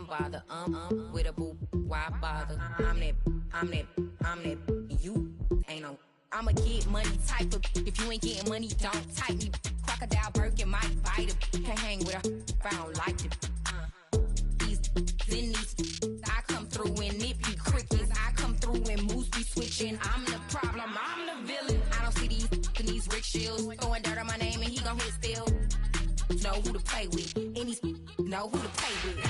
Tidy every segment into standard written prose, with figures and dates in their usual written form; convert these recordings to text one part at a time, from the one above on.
bother. With a boo, why bother? I'm that, you ain't no. I'm a get money type of. If you ain't getting money, don't type me. Crocodile Birkin might bite it. Can't hang with her if I don't like it. These, I come through and nip you crickets. I come through and moose be switching. I'm the problem, I'm the villain. I don't see these rickshaws throwing dirt on my name and he gon' hit still. Know who to play with, and these know who to play with.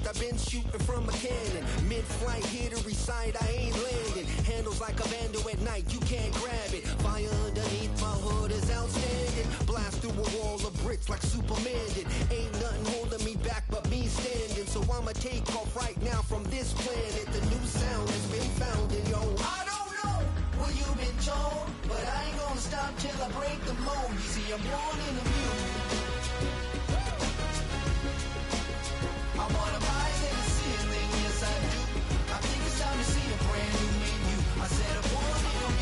I've been shooting from a cannon. Mid-flight, here to recite, I ain't landing. Handles like a vandal at night, you can't grab it. Fire underneath my hood is outstanding. Blast through a wall of bricks like Superman did. Ain't nothing holding me back but me standing. So I'ma take off right now from this planet. The new sound has been found in yo. I don't know what you've been told, but I ain't gonna stop till I break the mold. You see, I'm born in the music. I wanna rise in the ceiling, yes I do. I think it's time to see a brand new menu. I said I'm born in the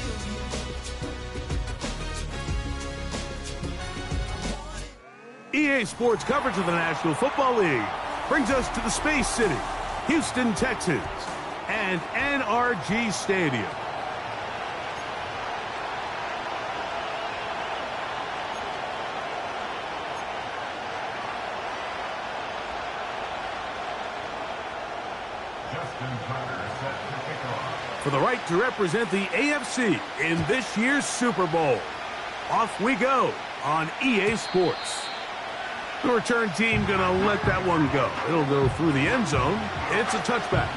music. EA Sports coverage of the National Football League brings us to the Space City, Houston, Texas, and NRG Stadium. For the right to represent the AFC in this year's Super Bowl. Off we go on EA Sports. The return team gonna let that one go. It'll go through the end zone. It's a touchback.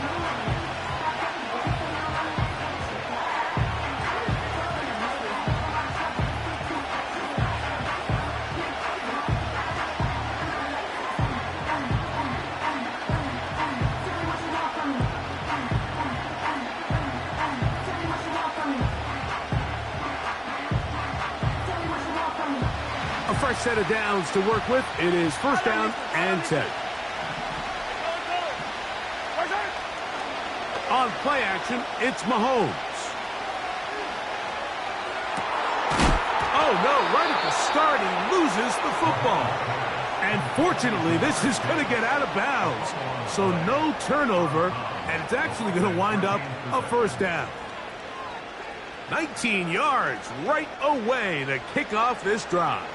Fresh set of downs to work with. It is first down and 10. On play action, it's Mahomes. Oh no, right at the start he loses the football. And fortunately, this is going to get out of bounds. So no turnover, and it's actually going to wind up a first down. 19 yards right away to kick off this drive.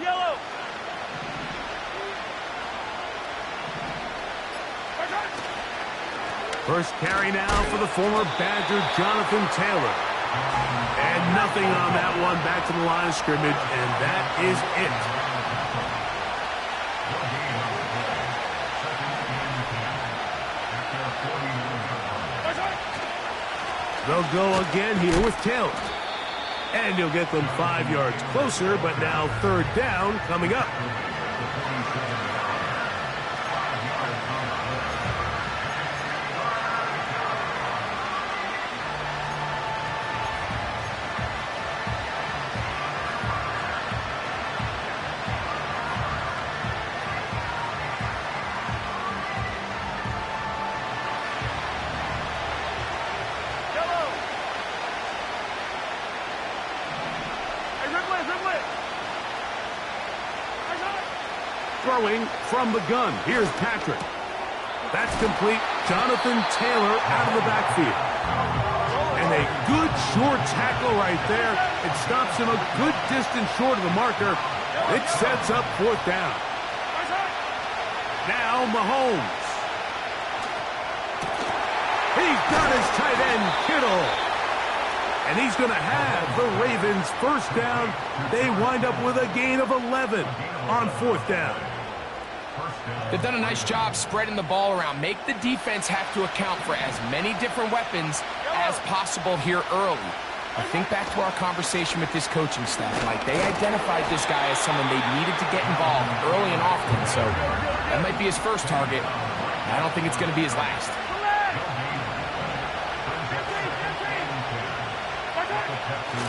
Yellow! First carry now for the former Badger, Jonathan Taylor. And nothing on that one, back to the line of scrimmage, and that is it. They'll go again here with Taylor. And he'll get them 5 yards closer, but now third down coming up. Throwing from the gun. Here's Patrick. That's complete. Jonathan Taylor out of the backfield. And a good short tackle right there. It stops him a good distance short of the marker. It sets up fourth down. Now Mahomes. He's got his tight end, Kittle. And he's going to have the Ravens first down. They wind up with a gain of 11 on fourth down. They've done a nice job spreading the ball around. Make the defense have to account for as many different weapons as possible here early. I think back to our conversation with this coaching staff, Mike. They identified this guy as someone they needed to get involved early and often. So that might be his first target. I don't think it's going to be his last.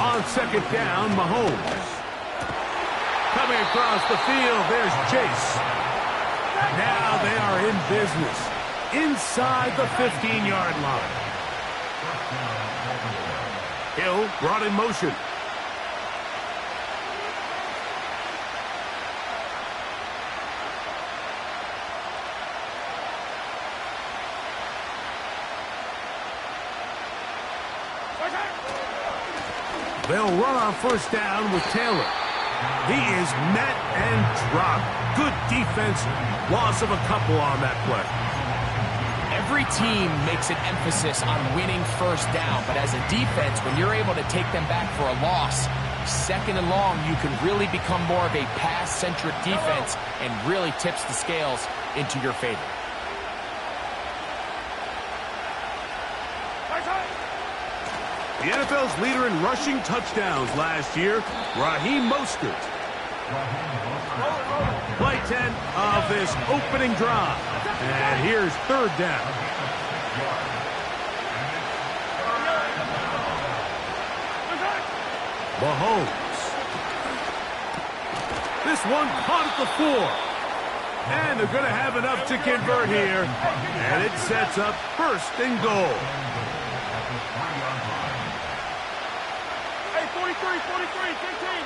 On second down, Mahomes. Coming across the field, there's Chase. Now they are in business inside the 15-yard line. Hill brought in motion. They'll run on first down with Taylor. He is met and dropped. Good defense. Loss of a couple on that play. Every team makes an emphasis on winning first down, but as a defense, when you're able to take them back for a loss, second and long, you can really become more of a pass-centric defense and really tips the scales into your favor. The NFL's leader in rushing touchdowns last year, Raheem Mostert. Play 10 of this opening drive. And here's third down. Mahomes. This one caught at the 4. And they're going to have enough to convert here. And it sets up first and goal. 43, 15.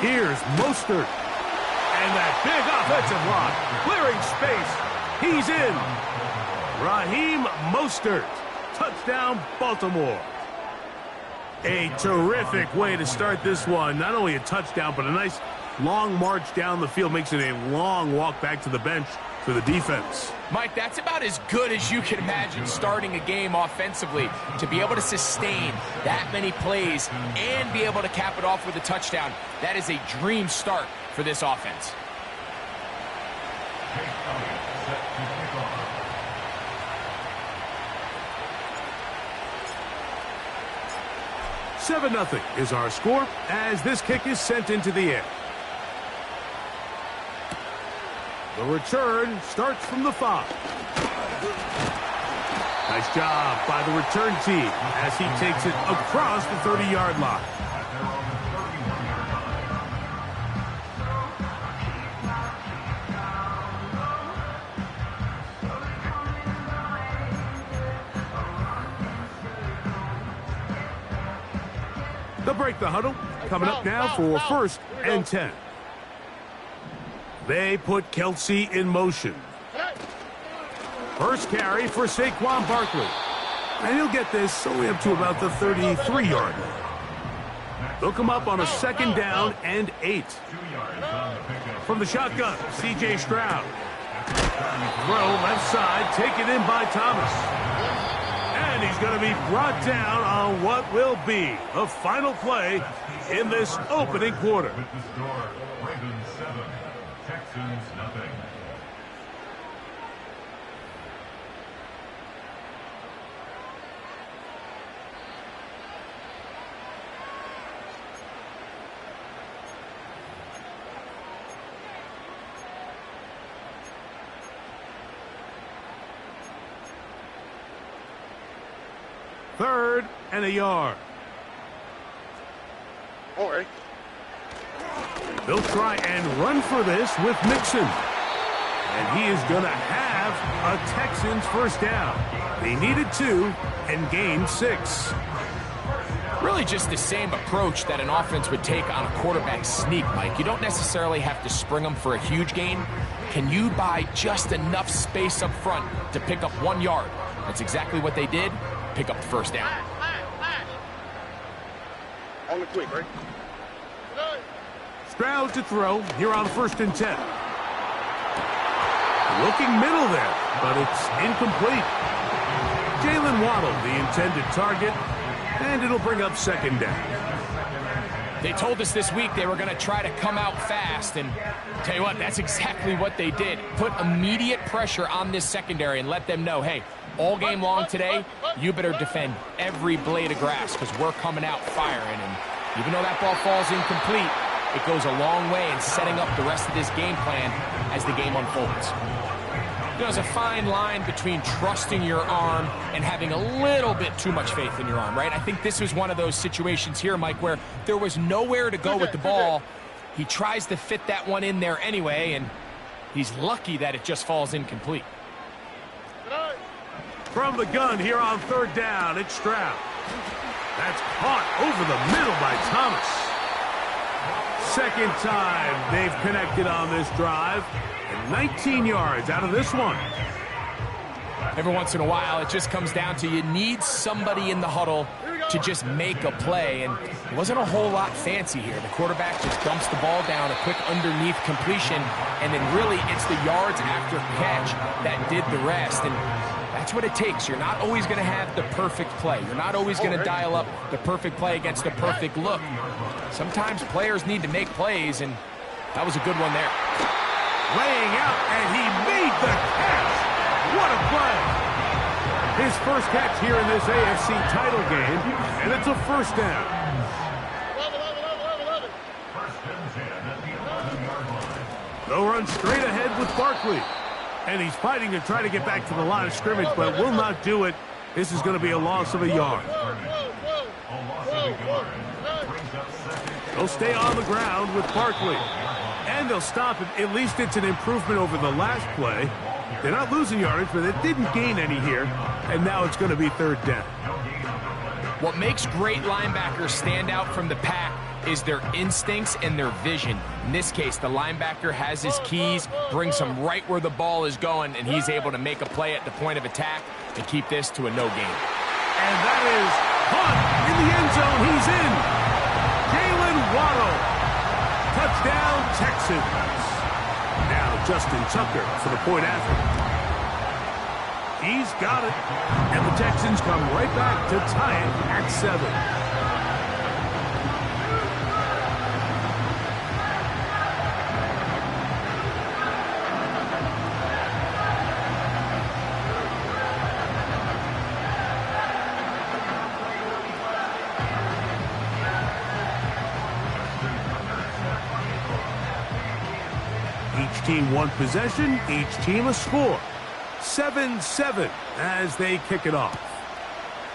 Here's Mostert. And that big offensive line. Clearing space. He's in. Raheem Mostert. Touchdown, Baltimore. A terrific way to start this one. Not only a touchdown, but a nice long march down the field. Makes it a long walk back to the bench for the defense. Mike, that's about as good as you can imagine starting a game offensively. To be able to sustain that many plays and be able to cap it off with a touchdown, that is a dream start for this offense. 7-0 is our score as this kick is sent into the air. The return starts from the 5. Nice job by the return team as he takes it across the 30-yard line. They'll break the huddle. Coming up now for first and 10. They put Kelsey in motion. First carry for Saquon Barkley. And he'll get this only up to about the 33-yard line. They'll come up on a 2nd down and 8. From the shotgun, C.J. Stroud. Throw left side, taken in by Thomas. And he's going to be brought down on what will be the final play in this opening quarter. With the score, Ravens 7, Texans nothing. Third and a yard. All right. They'll try and run for this with Mixon. And he is going to have a Texans first down. They needed 2 and gained 6. Really just the same approach that an offense would take on a quarterback sneak, Mike. You don't necessarily have to spring them for a huge gain. Can you buy just enough space up front to pick up 1 yard? That's exactly what they did. Pick up the first down. On the quick, right? Stroud to throw here on 1st and 10. Looking middle there, but it's incomplete. Jalen Waddle, the intended target, and it'll bring up 2nd down. They told us this week they were going to try to come out fast, and tell you what, that's exactly what they did. Put immediate pressure on this secondary and let them know, hey, all game long today, you better defend every blade of grass because we're coming out firing. And even though that ball falls incomplete, it goes a long way in setting up the rest of this game plan as the game unfolds. There's a fine line between trusting your arm and having a little bit too much faith in your arm, right? I think this was one of those situations here, Mike, where there was nowhere to go with the ball. He tries to fit that one in there anyway, and he's lucky that it just falls incomplete. From the gun here on 3rd down, it's Stroud. That's caught over the middle by Thomas. 2nd time they've connected on this drive. And 19 yards out of this one. Every once in a while, it just comes down to you need somebody in the huddle to just make a play. And it wasn't a whole lot fancy here. The quarterback just dumps the ball down, a quick underneath completion, and then really it's the yards after catch that did the rest. And that's what it takes. You're not always going to have the perfect play. You're not always going to dial up the perfect play against the perfect look. Sometimes players need to make plays, and that was a good one there. Laying out, and he made the catch. What a play. His first catch here in this AFC title game, and it's a first down. They'll run straight ahead with Barkley. And he's fighting to try to get back to the line of scrimmage, but will not do it. This is going to be a loss of a yard. They'll stay on the ground with Barkley. And they'll stop it. At least it's an improvement over the last play. They're not losing yardage, but they didn't gain any here. And now it's going to be 3rd down. What makes great linebackers stand out from the pack is their instincts and their vision. In this case, the linebacker has his keys, brings him right where the ball is going, and he's able to make a play at the point of attack and keep this to a no gain. And that is caught in the end zone. He's in. Jalen Waddle. Touchdown, Texans. Now Justin Tucker for the point after. He's got it. And the Texans come right back to tie it at 7. Each team one possession, each team a score. 7-7 as they kick it off.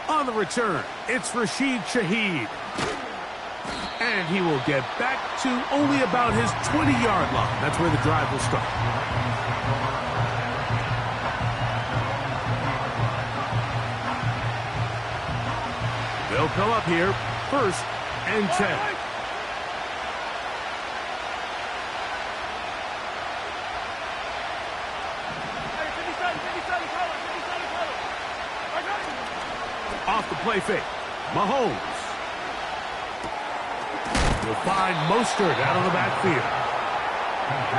On the return, it's Rashid Shaheed. And he will get back to only about his 20-yard line. That's where the drive will start. They'll come up here, 1st and 10. Off the play fake. Mahomes. You'll find Mostert out of the backfield.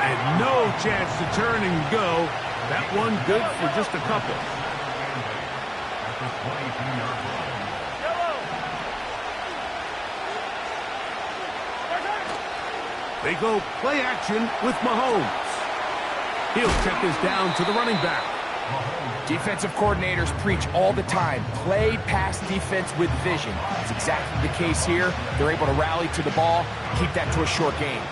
And no chance to turn and go. That one good for just a couple. They go play action with Mahomes. He'll check this down to the running back. Defensive coordinators preach all the time, play pass defense with vision. It's exactly the case here. They're able to rally to the ball, keep that to a short game.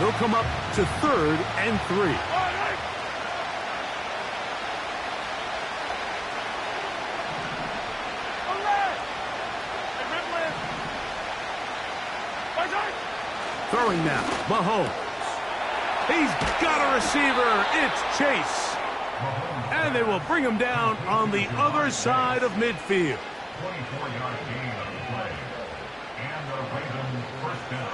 They'll come up to 3rd and 3. Throwing now, Mahomes. He's got a receiver. It's Chase. And they will bring him down on the other side of midfield. 24-yard gain on the play. And the Ravens first down.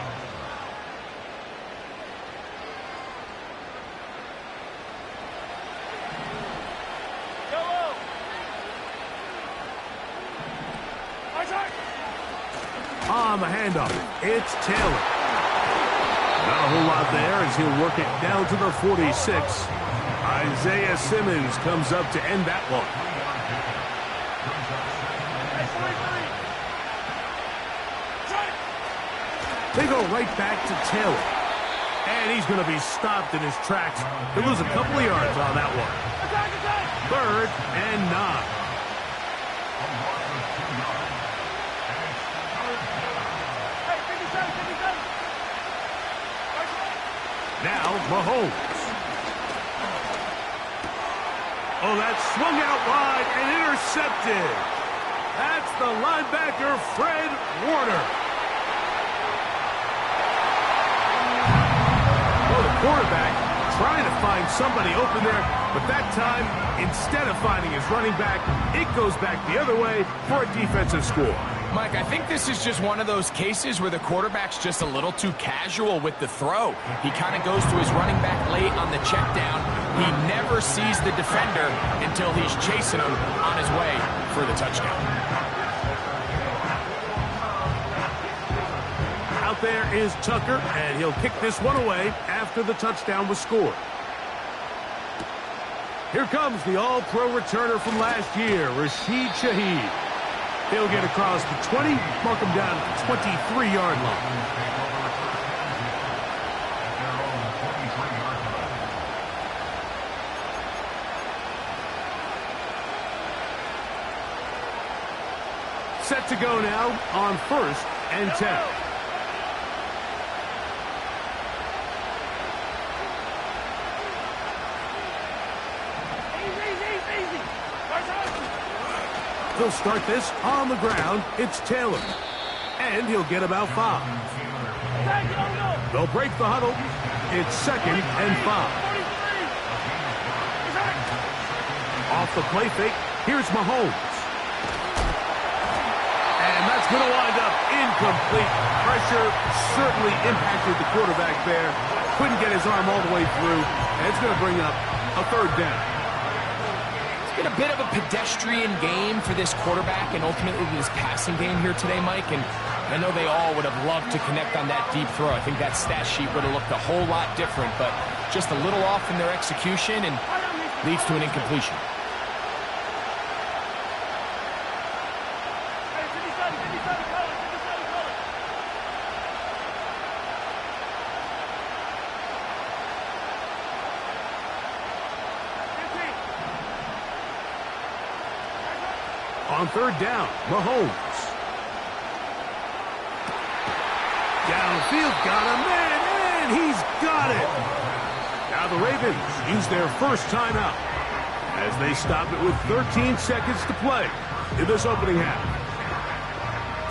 On the handoff, it's Taylor. Not a whole lot there as he'll work it down to the 46. Isaiah Simmons comes up to end that one. They go right back to Taylor. And he's going to be stopped in his tracks. He'll lose a couple of yards on that one. 3rd and 9. Now, Mahomes. Oh, that's swung out wide and intercepted. That's the linebacker, Fred Warner. Oh, the quarterback trying to find somebody open there, but that time, instead of finding his running back, it goes back the other way for a defensive score. Mike, I think this is just one of those cases where the quarterback's just a little too casual with the throw. He kind of goes to his running back late on the check down. He never sees the defender until he's chasing him on his way for the touchdown. Out there is Tucker, and he'll kick this one away after the touchdown was scored. Here comes the all-pro returner from last year, Rashid Shaheed. He'll get across the 20, mark him down at the 23-yard line. Set to go now on 1st and 10. They'll start this on the ground. It's Taylor. And he'll get about 5. They'll break the huddle. It's 2nd and 5. Off the play fake, here's Mahomes. And that's going to wind up incomplete. Pressure certainly impacted the quarterback there. Couldn't get his arm all the way through. And it's going to bring up a 3rd down. Been a bit of a pedestrian game for this quarterback and ultimately this passing game here today, Mike, and I know they all would have loved to connect on that deep throw. I think that stat sheet would have looked a whole lot different, but just a little off in their execution and leads to an incompletion. On 3rd down, Mahomes. Downfield, got a man, and he's got it. Now the Ravens use their first timeout as they stop it with 13 seconds to play in this opening half.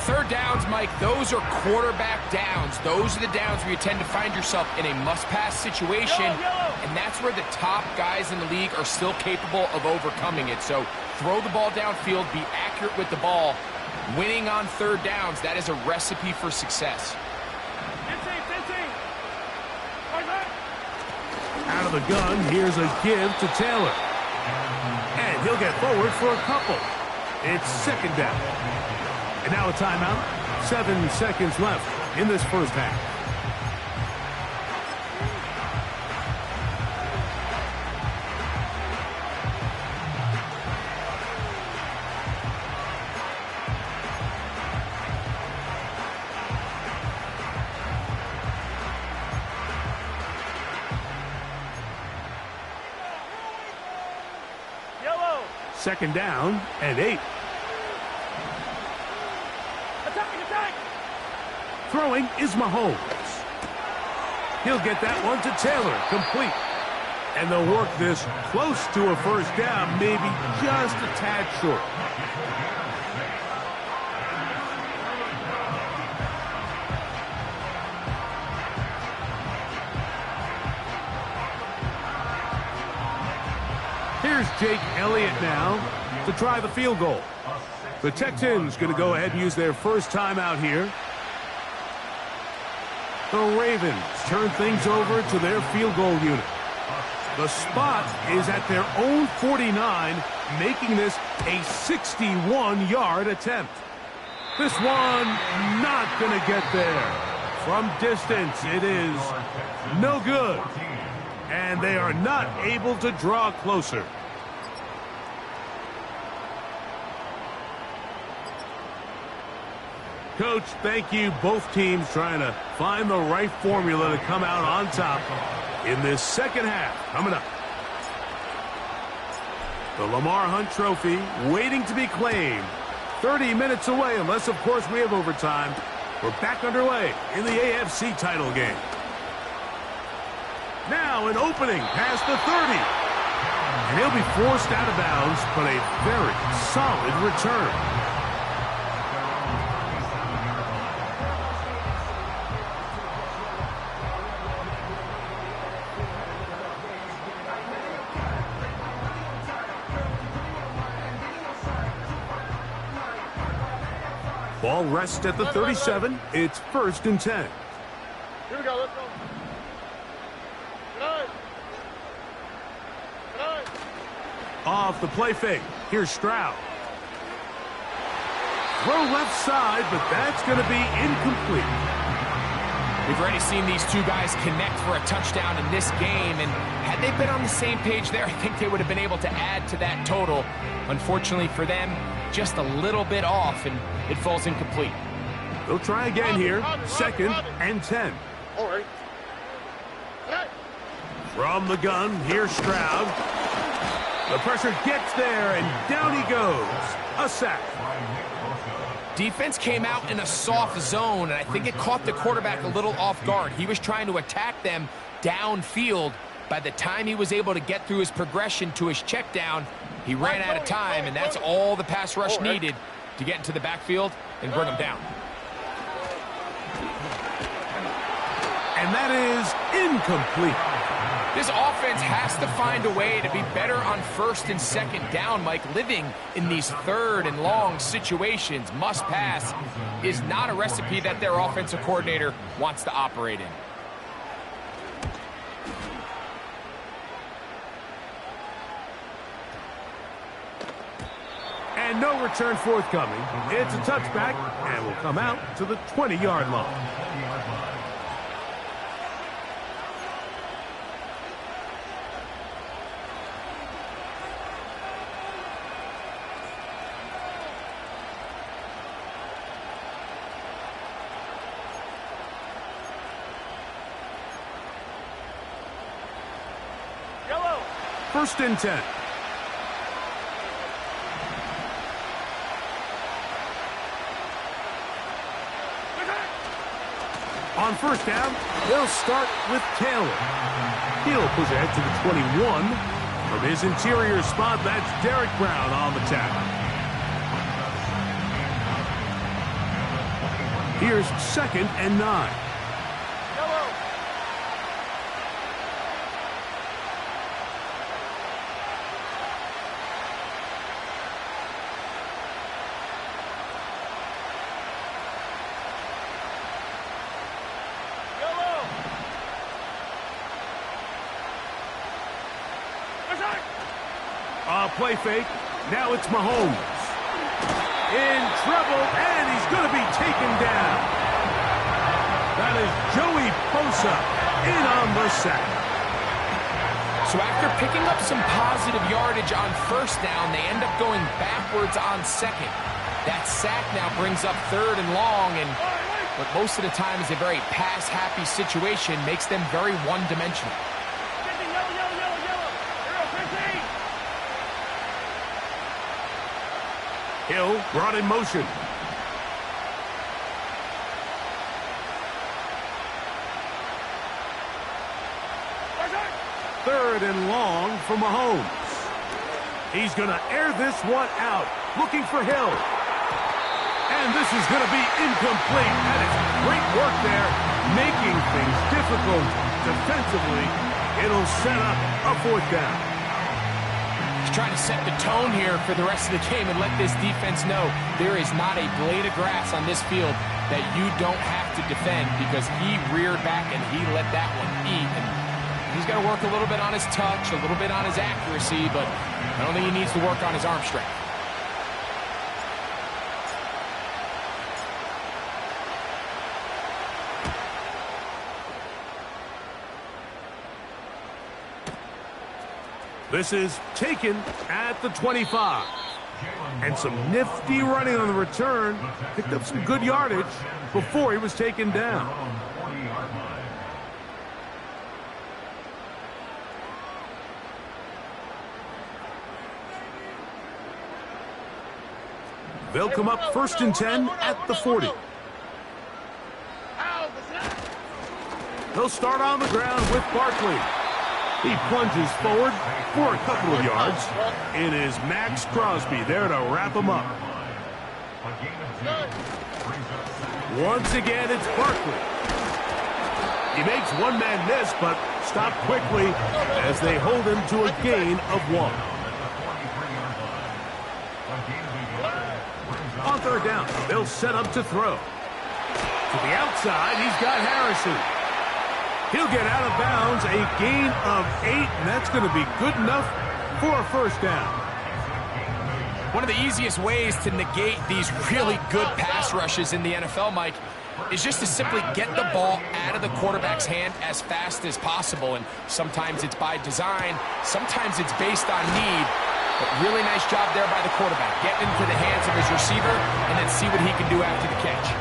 3rd downs, Mike, those are quarterback downs. Those are the downs where you tend to find yourself in a must-pass situation, and that's where the top guys in the league are still capable of overcoming it. So throw the ball downfield, be accurate with the ball. Winning on 3rd downs, that is a recipe for success. Out of the gun, here's a give to Taylor. And he'll get forward for a couple. It's second down. And now a timeout. 7 seconds left in this first half. Second down and 8. Attack! Throwing is Mahomes. He'll get that one to Taylor, complete. And they'll work this close to a first down, maybe just a tad short. Here's Jake Elliott now to try the field goal. The Texans going to go ahead and use their first timeout here. The Ravens turn things over to their field goal unit. The spot is at their own 49, making this a 61-yard attempt. This one not going to get there. From distance, it is no good. And they are not able to draw closer. Coach, thank you. Both teams trying to find the right formula to come out on top in this second half. Coming up, the Lamar Hunt Trophy waiting to be claimed. 30 minutes away, unless, of course, we have overtime. We're back underway in the AFC title game. Now an opening past the 30. And he'll be forced out of bounds, but a very solid return. Ball rests at the 37. It's 1st and 10. Here we go. Let's go. Off the play fake. Here's Stroud. Throw left side, but that's going to be incomplete. We've already seen these two guys connect for a touchdown in this game, and had they been on the same page there, I think they would have been able to add to that total. Unfortunately for them, just a little bit off, and it falls incomplete. They'll try again here. 2nd and 10. All right. From the gun, here's Stroud. The pressure gets there, and down he goes. A sack. Defense came out in a soft zone, and I think it caught the quarterback a little off guard. He was trying to attack them downfield. By the time he was able to get through his progression to his check down, he ran out of time, and that's all the pass rush needed to get into the backfield and bring him down. And that is incomplete. This offense has to find a way to be better on 1st and 2nd down, Mike. Living in these 3rd and long situations, must pass, is not a recipe that their offensive coordinator wants to operate in. And no return forthcoming. It's a touchback, and will come out to the 20-yard line. Yellow. 1st and 10. On 1st down, they'll start with Taylor. He'll push ahead to the 21. From his interior spot, that's Derek Brown on the tackle. Here's 2nd and 9. Yellow. play fake. Now it's Mahomes. In trouble, and he's going to be taken down. That is Joey Bosa in on the sack. So after picking up some positive yardage on first down, they end up going backwards on second. That sack now brings up 3rd and long, and what most of the time is a very pass-happy situation makes them very one-dimensional. Hill brought in motion. Third and long for Mahomes. He's going to air this one out, looking for Hill. And this is going to be incomplete. That is great work there, making things difficult defensively. It'll set up a 4th down. He's trying to set the tone here for the rest of the game and let this defense know there is not a blade of grass on this field that you don't have to defend, because he reared back and he let that one eat. And he's got to work a little bit on his touch, a little bit on his accuracy, but I don't think he needs to work on his arm strength. This is taken at the 25. And some nifty running on the return. Picked up some good yardage before he was taken down. They'll come up 1st and 10 at the 40. They'll start on the ground with Barkley. He plunges forward for a couple of yards. It is Max Crosby there to wrap him up. Once again, it's Barkley. He makes one man miss, but stopped quickly as they hold him to a gain of 1. On 3rd down, they'll set up to throw. To the outside, he's got Harrison. He'll get out of bounds, a gain of 8, and that's going to be good enough for a 1st down. One of the easiest ways to negate these really good pass rushes in the NFL, Mike, is just to simply get the ball out of the quarterback's hand as fast as possible. And sometimes it's by design, sometimes it's based on need. But really nice job there by the quarterback, getting into the hands of his receiver and then see what he can do after the catch.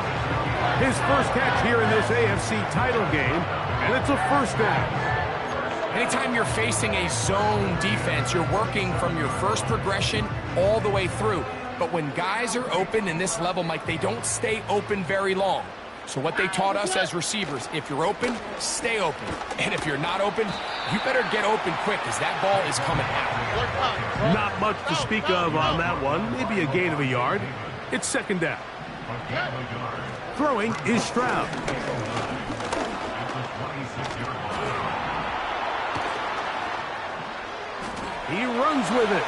His first catch here in this AFC title game, and it's a 1st down. Anytime you're facing a zone defense, you're working from your first progression all the way through. But when guys are open in this level, Mike, they don't stay open very long. So what they taught us as receivers, if you're open, stay open. And if you're not open, you better get open quick, because that ball is coming out. Not much to speak of on that one. Maybe a gain of a yard. It's 2nd down. Throwing is Stroud. He runs with it.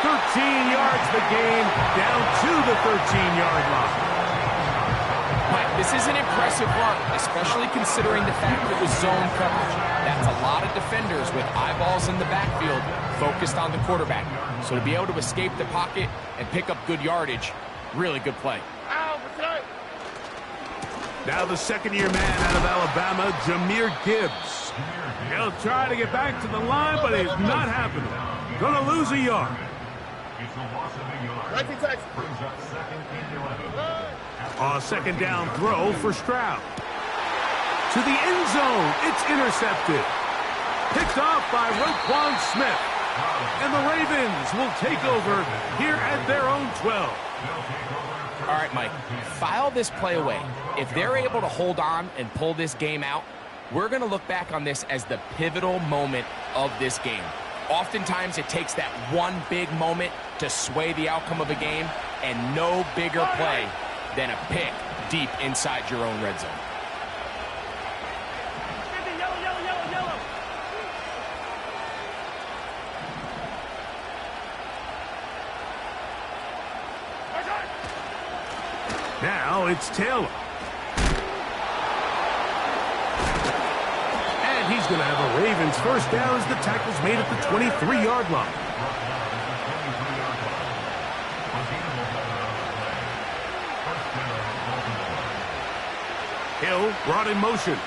13 yards the gain, down to the 13-yard line. Mike, this is an impressive run, especially considering the fact it was zone coverage. That's a lot of defenders with eyeballs in the backfield focused on the quarterback. So to be able to escape the pocket and pick up good yardage, really good play. Now the 2nd-year man out of Alabama, Jahmyr Gibbs. He'll try to get back to the line, but it's not happening. Gonna lose a yard. It's a loss of a yard. Brings up 2nd and 11. A 2nd down throw for Stroud. To the end zone, it's intercepted. Picked off by Roquan Smith. And the Ravens will take over here at their own 12. All right, Mike, file this play away. If they're able to hold on and pull this game out, we're going to look back on this as the pivotal moment of this game. Oftentimes, it takes that one big moment to sway the outcome of a game, and no bigger play than a pick deep inside your own red zone. Now it's Taylor. And he's going to have a Ravens first down as the tackle's made at the 23-yard line. Hill brought in motion.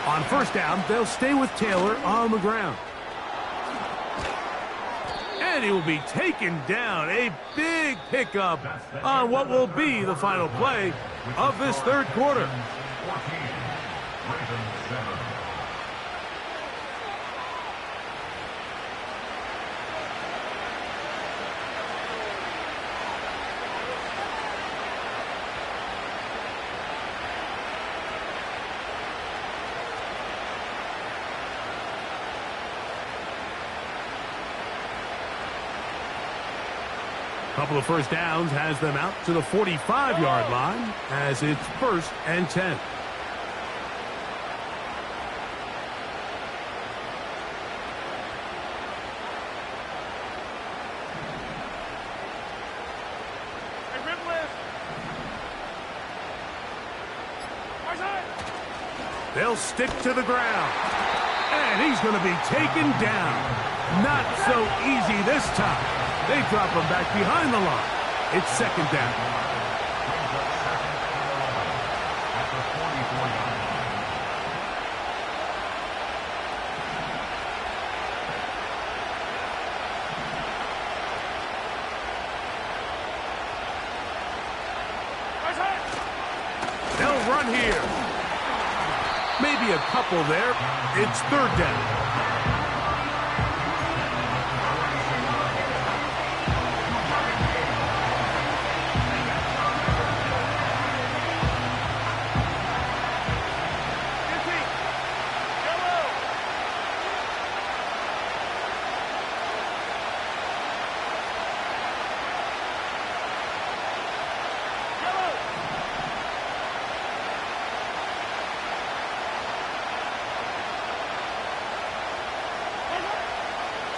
On first down, they'll stay with Taylor on the ground. And he will be taken down. A big pickup on what will be the final play of this third quarter. Couple of first downs has them out to the 45-yard line as it's 1st and 10. They'll stick to the ground. And he's going to be taken down. Not so easy this time. They drop him back behind the line. It's 2nd down. They'll run here. Maybe a couple there. It's 3rd down.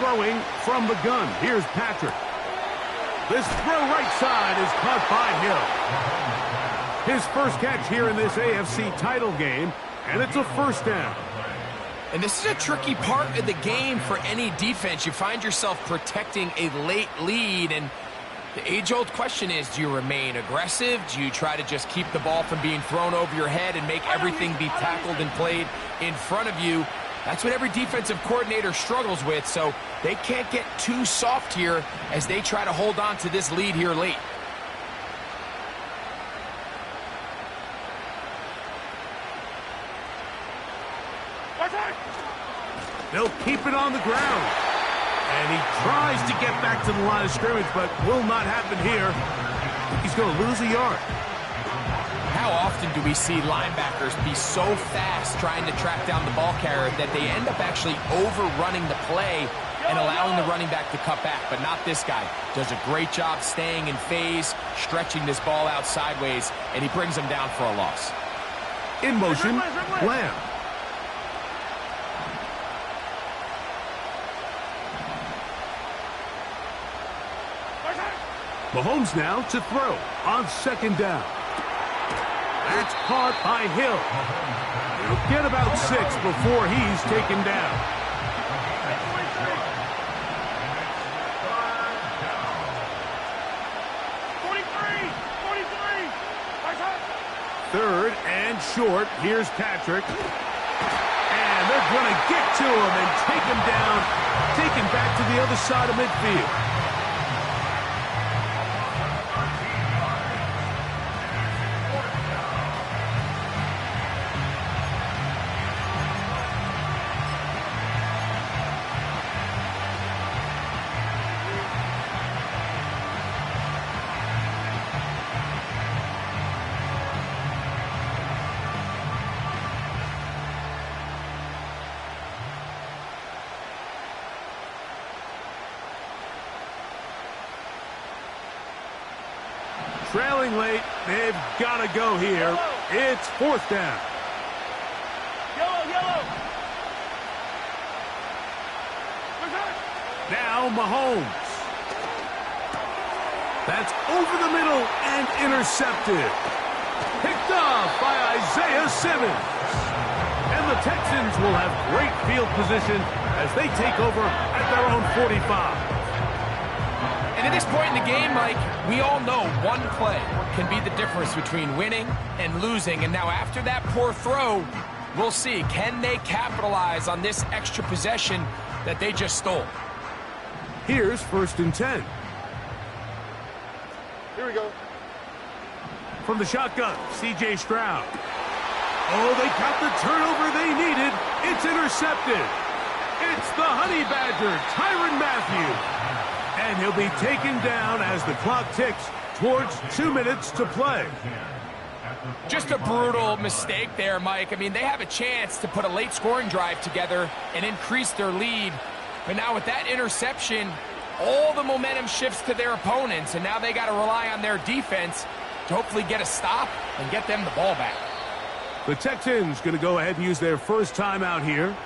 Throwing from the gun. Here's Patrick. This throw right side is caught by Hill. His first catch here in this AFC title game, and it's a 1st down. And this is a tricky part of the game for any defense. You find yourself protecting a late lead, and the age-old question is, do you remain aggressive? Do you try to just keep the ball from being thrown over your head and make everything be tackled and played in front of you? That's what every defensive coordinator struggles with, so they can't get too soft here as they try to hold on to this lead here late. They'll keep it on the ground. And he tries to get back to the line of scrimmage, but will not happen here. He's going to lose a yard. How often do we see linebackers be so fast trying to track down the ball carrier that they end up actually overrunning the play and allowing the running back to cut back? But not this guy. Does a great job staying in phase, stretching this ball out sideways, and he brings him down for a loss. In motion, Lamb. Mahomes now to throw on 2nd down. That's caught by Hill. He'll get about 6 before he's taken down. Third and short. Here's Patrick. And they're going to get to him and take him down, take him back to the other side of midfield. Trailing late, they've got to go here. It's 4th down. Yellow. Now Mahomes. That's over the middle and intercepted. Picked off by Isaiah Simmons. And the Texans will have great field position as they take over at their own 45. And at this point in the game, Mike, we all know one play can be the difference between winning and losing. And now after that poor throw, we'll see, can they capitalize on this extra possession that they just stole? Here's 1st and 10. Here we go. From the shotgun, C.J. Stroud. Oh, they got the turnover they needed. It's intercepted. It's the Honey Badger, Tyrann Mathieu. And he'll be taken down as the clock ticks towards 2 minutes to play. Just a brutal mistake there, Mike. I mean, they have a chance to put a late scoring drive together and increase their lead. But now with that interception, all the momentum shifts to their opponents, and now they got to rely on their defense to hopefully get a stop and get them the ball back. The Texans going to go ahead and use their first timeout here.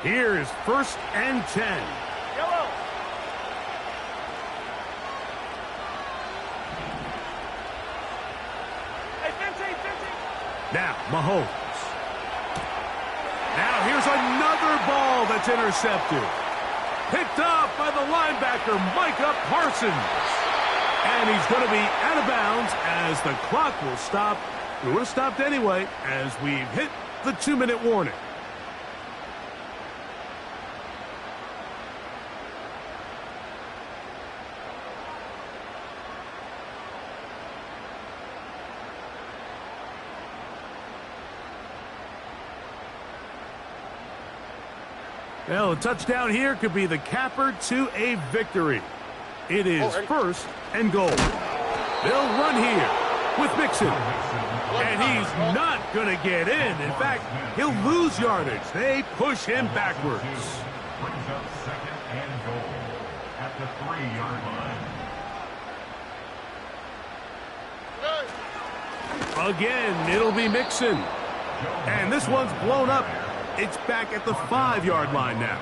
Here is 1st and 10. Yellow. Hey, 15. Now, Mahomes. Now here's another ball that's intercepted. Picked off by the linebacker, Micah Parsons. And he's going to be out of bounds as the clock will stop. It would have stopped anyway as we've hit the 2-minute warning. Well, a touchdown here could be the capper to a victory. It is 1st and goal. They'll run here with Mixon. And he's not going to get in. In fact, he'll lose yardage. They push him backwards. Brings up 2nd and goal at the 3-yard line. Again, it'll be Mixon. And this one's blown up. It's back at the 5-yard line now.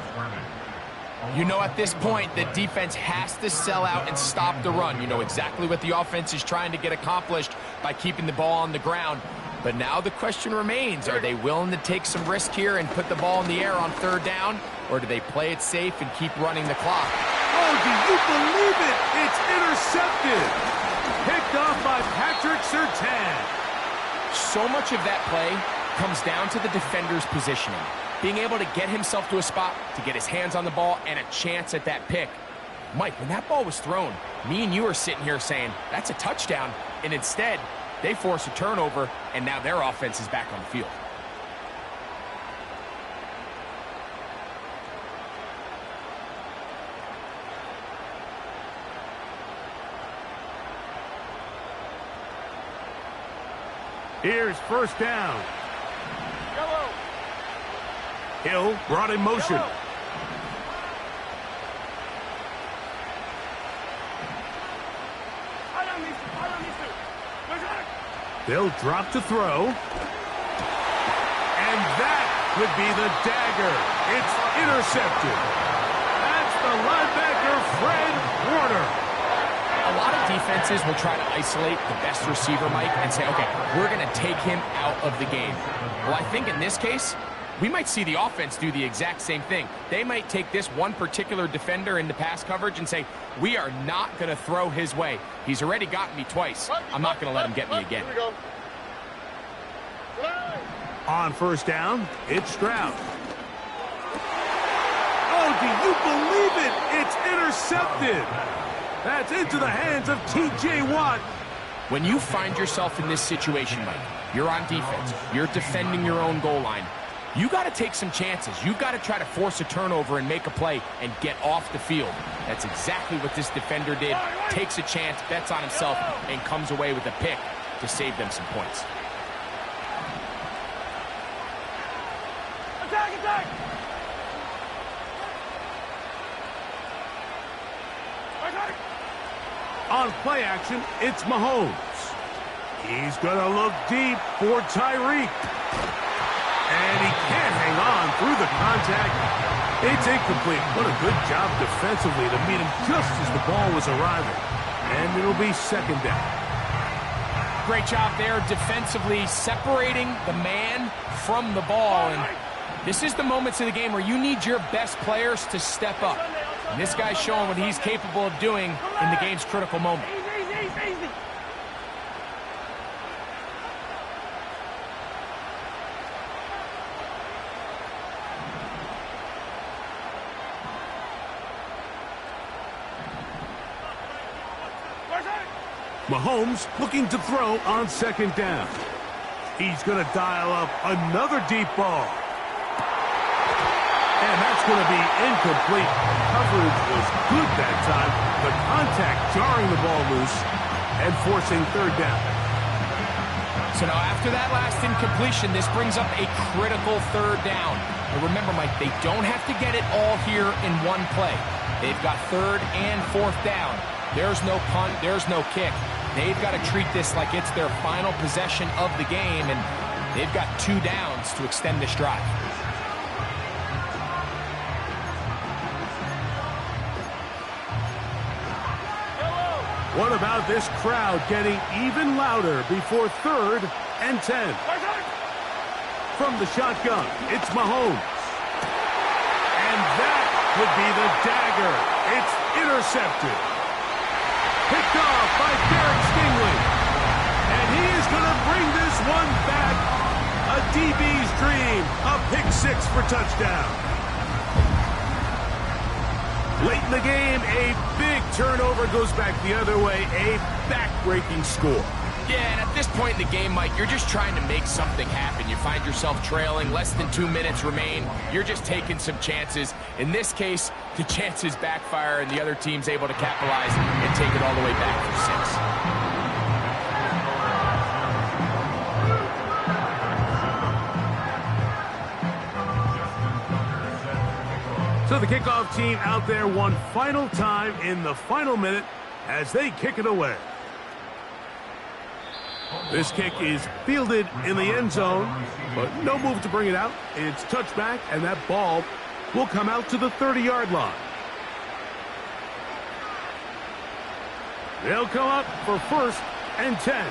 You know, at this point, the defense has to sell out and stop the run. You know exactly what the offense is trying to get accomplished by keeping the ball on the ground. But now the question remains, are they willing to take some risk here and put the ball in the air on 3rd down? Or do they play it safe and keep running the clock? Oh, do you believe it? It's intercepted. Picked off by Patrick Surtain. So much of that play comes down to the defender's positioning. Being able to get himself to a spot, to get his hands on the ball, and a chance at that pick. Mike, when that ball was thrown, me and you are sitting here saying, that's a touchdown. And instead, they force a turnover, and now their offense is back on the field. Here's 1st down. Yellow. Hill brought in motion. Yellow. They'll drop to throw. And that could be the dagger. It's intercepted. That's the linebacker, Fred Warner. A lot of defenses will try to isolate the best receiver, Mike, and say, okay, we're going to take him out of the game. Well, I think in this case, we might see the offense do the exact same thing. They might take this one particular defender into pass coverage and say, we are not going to throw his way. He's already gotten me twice. I'm not going to let him get me again. Here we go. On 1st down, it's Stroud. Oh, do you believe it? It's intercepted. That's into the hands of T.J. Watt. When you find yourself in this situation, Mike, you're on defense, you're defending your own goal line, you got to take some chances. You got to try to force a turnover and make a play and get off the field. That's exactly what this defender did. Takes a chance, bets on himself, and comes away with a pick to save them some points. Attack, attack! Attack! On play action, it's Mahomes. He's going to look deep for Tyreek. And he can't hang on through the contact. It's incomplete. What a good job defensively to meet him just as the ball was arriving. And it'll be second down. Great job there defensively, separating the man from the ball. And this is the moments of the game where you need your best players to step up. And this guy's showing what he's capable of doing in the game's critical moment. Easy. Mahomes looking to throw on second down. He's going to dial up another deep ball. And that's going to be incomplete. Coverage was good that time. The contact jarring the ball loose and forcing third down. So now after that last incompletion, this brings up a critical third down. And remember, Mike, they don't have to get it all here in one play. They've got third and fourth down. There's no punt, there's no kick. They've got to treat this like it's their final possession of the game, and they've got 2 downs to extend this drive. What about this crowd getting even louder before third and 10? From the shotgun, it's Mahomes. And that would be the dagger. It's intercepted. Picked off by Derek Stingley. And he is going to bring this one back. A DB's dream. A pick 6 for touchdown. Late in the game, a big turnover goes back the other way. A back-breaking score. Yeah, and at this point in the game, Mike, you're just trying to make something happen. You find yourself trailing, less than 2 minutes remain. You're just taking some chances. In this case, the chances backfire, and the other team's able to capitalize and take it all the way back for 6. So the kickoff team out there one final time in the final minute as they kick it away. This kick is fielded in the end zone, but no move to bring it out. It's touchback, and that ball will come out to the 30-yard line. They'll come up for first and 10.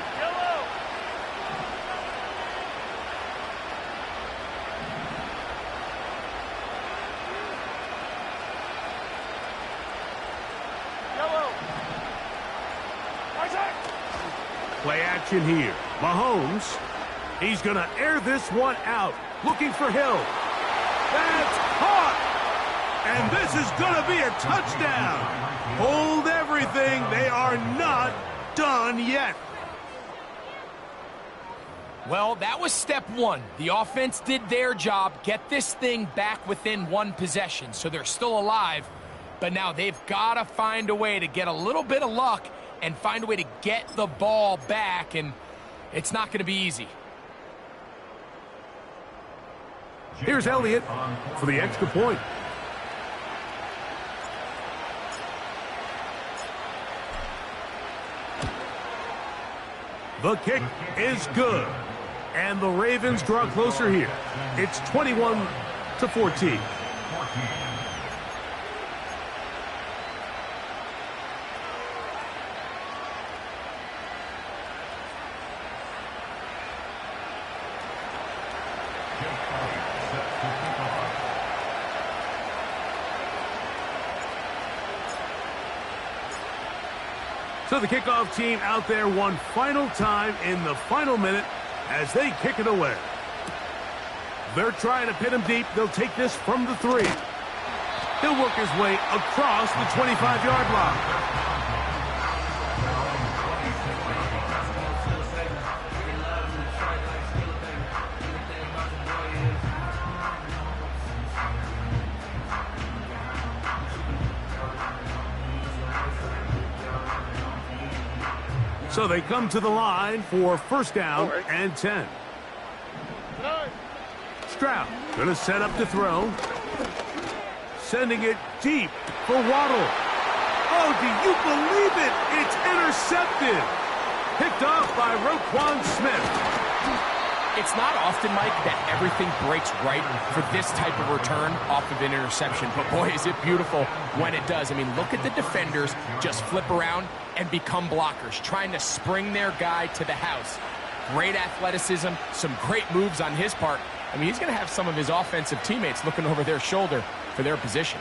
Play action here. Mahomes, he's going to air this one out. Looking for Hill. That's caught. And this is going to be a touchdown. Hold everything. They are not done yet. Well, that was step one. The offense did their job, get this thing back within one possession, so they're still alive. But now they've got to find a way to get a little bit of luck and find a way to get the ball back, and it's not going to be easy. Here's Elliott for the extra point. The kick is good. And the Ravens draw closer here. It's 21-14. So the kickoff team out there one final time in the final minute as they kick it away. They're trying to pin him deep. They'll take this from the 3. He'll work his way across the 25-yard line. So they come to the line for first down and 10. Stroud going to set up to throw. Sending it deep for Waddle. Oh, do you believe it? It's intercepted. Picked off by Roquan Smith. It's not often, Mike, that everything breaks right for this type of return off of an interception. But, boy, is it beautiful when it does. I mean, look at the defenders just flip around and become blockers, trying to spring their guy to the house. Great athleticism, some great moves on his part. I mean, he's going to have some of his offensive teammates looking over their shoulder for their position.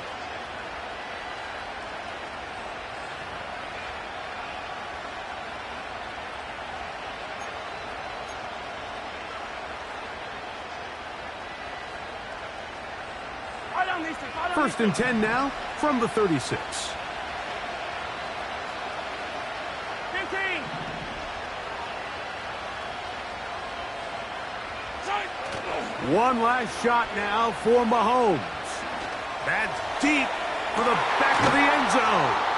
First and 10 now from the 36. 15. One last shot now for Mahomes. That's deep for the back of the end zone.